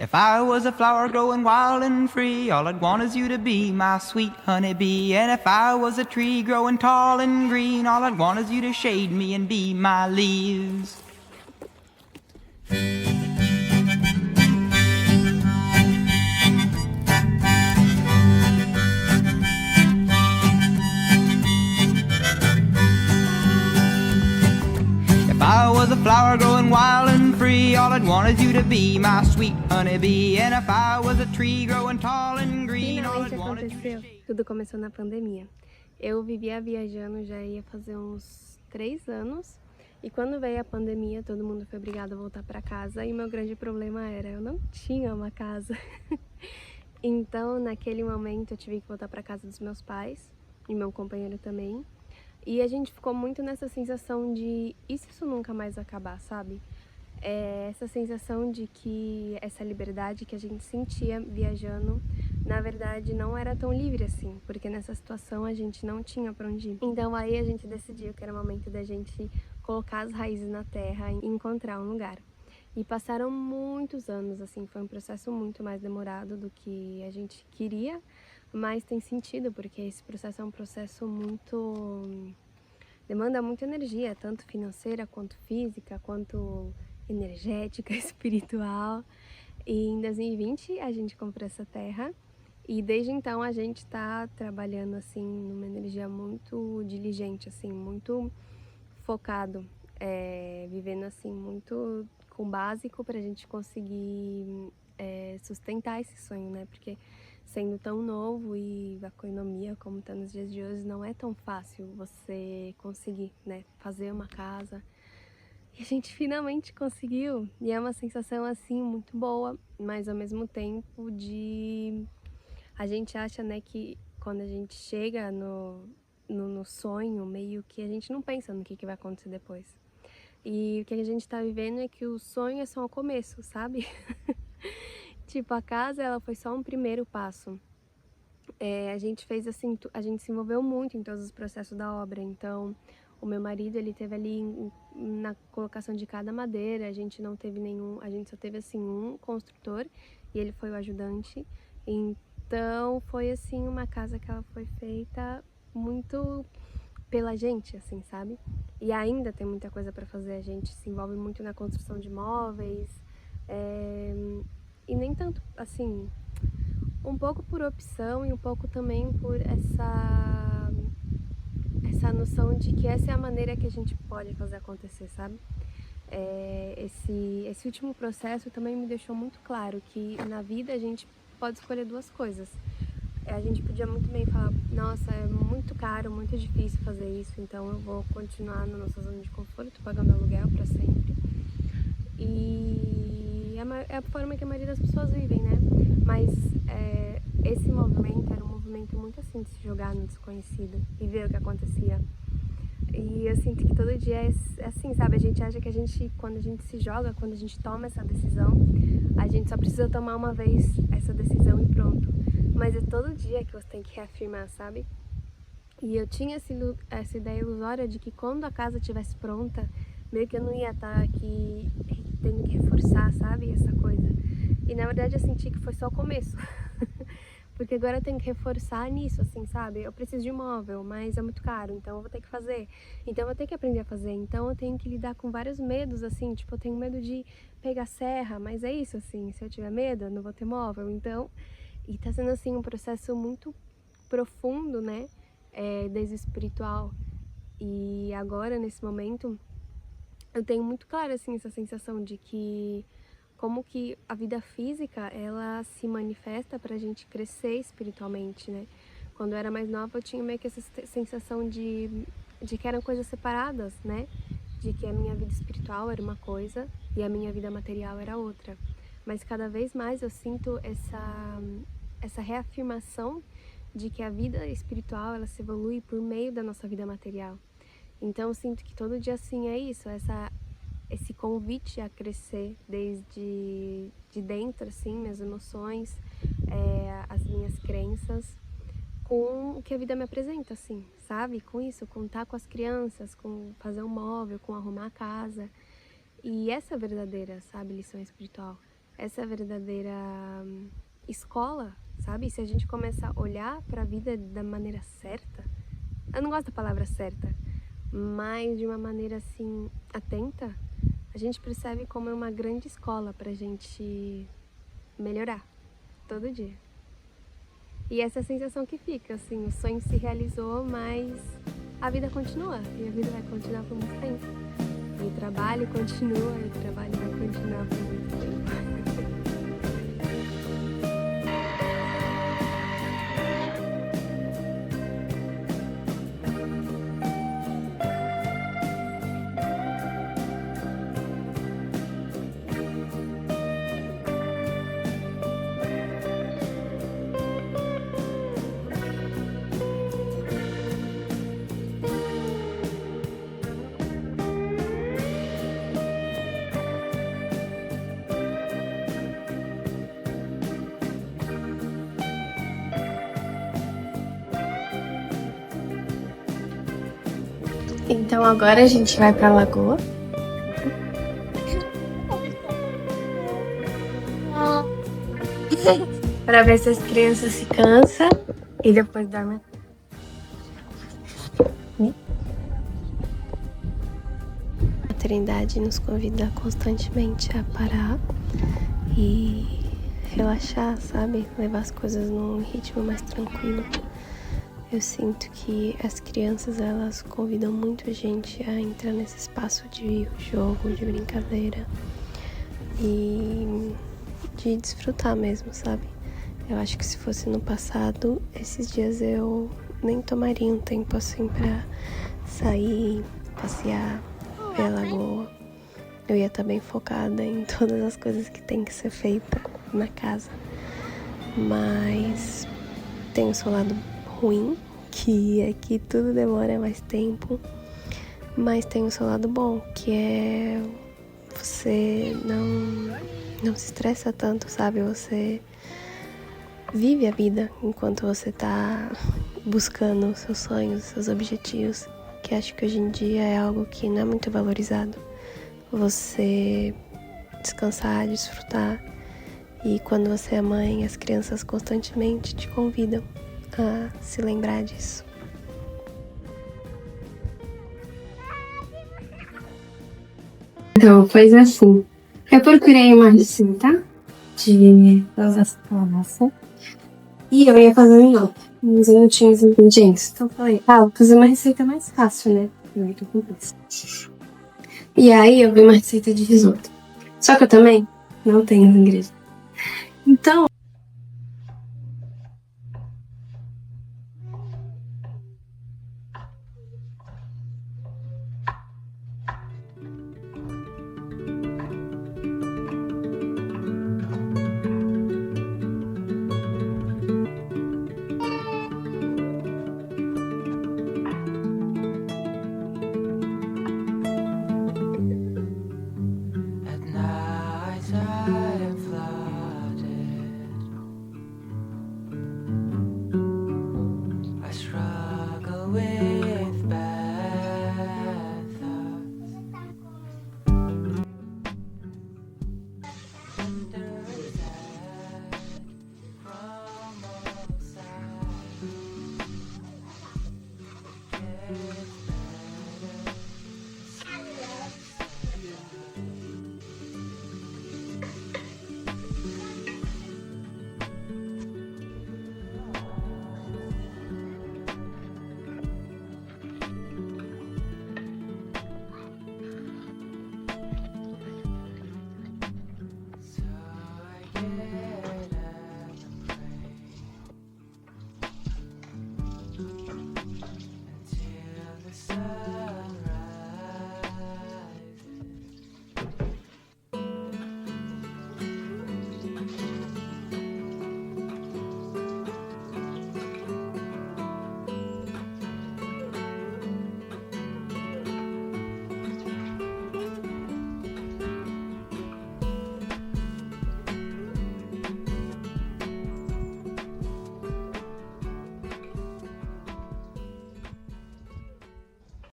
If I was a flower growing wild and free, all I'd want is you to be my sweet honeybee. And if I was a tree growing tall and green, all I'd want is you to shade me and be my leaves. If I was a flower growing wild and free, all I'd want is you to be my sweet honeybee. And if I was a tree growing tall and green, all I'd Finalmente want is you to aconteceu. shade. Tudo começou na pandemia. Eu vivia viajando, já ia fazer uns 3 anos. E quando veio a pandemia, todo mundo foi obrigado a voltar para casa. E meu grande problema era, eu não tinha uma casa. Então, naquele momento, eu tive que voltar para casa dos meus pais. E meu companheiro também. E a gente ficou muito nessa sensação de, e se isso nunca mais acabar, sabe? Essa sensação de que essa liberdade que a gente sentia viajando, na verdade não era tão livre assim, porque nessa situação a gente não tinha pra onde ir. Então aí a gente decidiu que era o momento da gente colocar as raízes na terra e encontrar um lugar. E passaram muitos anos, assim, foi um processo muito mais demorado do que a gente queria, mas tem sentido, porque esse processo é um processo muito... demanda muita energia, tanto financeira quanto física, quanto energética, espiritual. E em 2020 a gente comprou essa terra e desde então a gente está trabalhando assim numa energia muito diligente, assim, muito focado, vivendo assim muito com o básico para a gente conseguir sustentar esse sonho, né? Porque sendo tão novo e a economia como está nos dias de hoje, não é tão fácil você conseguir, né, fazer uma casa. E a gente finalmente conseguiu, e é uma sensação assim muito boa, mas ao mesmo tempo de... A gente acha, né, que quando a gente chega no sonho, meio que a gente não pensa no que vai acontecer depois. E o que a gente tá vivendo é que o sonho é só o começo, sabe? Tipo, a casa, ela foi só um primeiro passo. A gente fez assim, a gente se envolveu muito em todos os processos da obra, então o meu marido, ele teve ali na colocação de cada madeira, a gente não teve nenhum, a gente só teve assim um construtor e ele foi o ajudante. Então foi assim uma casa que ela foi feita muito pela gente, assim, sabe? E ainda tem muita coisa para fazer, a gente se envolve muito na construção de móveis, e nem tanto assim, um pouco por opção e um pouco também por essa noção de que essa é a maneira que a gente pode fazer acontecer, sabe? Esse último processo também me deixou muito claro que na vida a gente pode escolher duas coisas. A gente podia muito bem falar, nossa, é muito caro, muito difícil fazer isso, então eu vou continuar na nossa zona de conforto, pagando aluguel para sempre. E é a forma que a maioria das pessoas vivem, né? Mas esse movimento era um movimento muito assim de se jogar no desconhecido e ver o que acontecia. E eu sinto que todo dia é assim, sabe? A gente acha que quando a gente se joga, quando a gente toma essa decisão, a gente só precisa tomar uma vez essa decisão e pronto. Mas é todo dia que você tem que reafirmar, sabe? E eu tinha essa ideia ilusória de que quando a casa estivesse pronta, meio que eu não ia estar aqui tendo que reforçar, sabe? Essa coisa. E na verdade eu senti que foi só o começo. Porque agora eu tenho que reforçar nisso, assim, sabe? Eu preciso de imóvel, mas é muito caro, então eu vou ter que fazer. Então eu vou ter que aprender a fazer. Então eu tenho que lidar com vários medos, assim, tipo, eu tenho medo de pegar serra, mas é isso, assim, se eu tiver medo, eu não vou ter móvel. Então, e tá sendo, assim, um processo muito profundo, né? Desde o espiritual. E agora, nesse momento, eu tenho muito claro, assim, essa sensação de que como que a vida física, ela se manifesta pra gente crescer espiritualmente, né? Quando eu era mais nova, eu tinha meio que essa sensação de que eram coisas separadas, né? De que a minha vida espiritual era uma coisa e a minha vida material era outra. Mas cada vez mais eu sinto essa reafirmação de que a vida espiritual, ela se evolui por meio da nossa vida material. Então eu sinto que todo dia assim é isso, esse convite a crescer desde de dentro, assim, minhas emoções, as minhas crenças, com o que a vida me apresenta, assim, sabe? Com isso, com estar com as crianças, com fazer um móvel, com arrumar a casa. E essa é a verdadeira, sabe, lição espiritual. essa é a verdadeira escola, sabe? Se a gente começar a olhar para a vida da maneira certa, eu não gosto da palavra certa, mas de uma maneira assim atenta, a gente percebe como é uma grande escola pra gente melhorar todo dia. E essa é a sensação que fica, assim, o sonho se realizou, mas a vida continua, e a vida vai continuar por muito tempo. E o trabalho continua, e o trabalho vai continuar por muito tempo. Então agora a gente vai pra lagoa. Pra ver se as crianças se cansam e depois dormem. A Trindade nos convida constantemente a parar e relaxar, sabe? Levar as coisas num ritmo mais tranquilo. Eu sinto que as crianças, elas convidam muito a gente a entrar nesse espaço de jogo, de brincadeira e de desfrutar mesmo, sabe? Eu acho que se fosse no passado, esses dias eu nem tomaria um tempo assim pra sair, passear, ver a lagoa. Eu ia estar bem focada em todas as coisas que tem que ser feita na casa. Mas tem o seu lado ruim, que é que tudo demora mais tempo, mas tem o seu lado bom, que é você não se estressa tanto, sabe? Você vive a vida enquanto você tá buscando os seus sonhos, os seus objetivos, que acho que hoje em dia é algo que não é muito valorizado. Você descansar, desfrutar, e quando você é mãe, as crianças constantemente te convidam a se lembrar disso. Então, foi assim. Eu procurei uma receita de massa e eu ia fazer um nhoque, mas eu não tinha os ingredientes. Então eu falei, vou fazer uma receita mais fácil, né? Eu tô com pressa. E aí eu vi uma receita de risoto. Só que eu também não tenho os ingredientes. Então,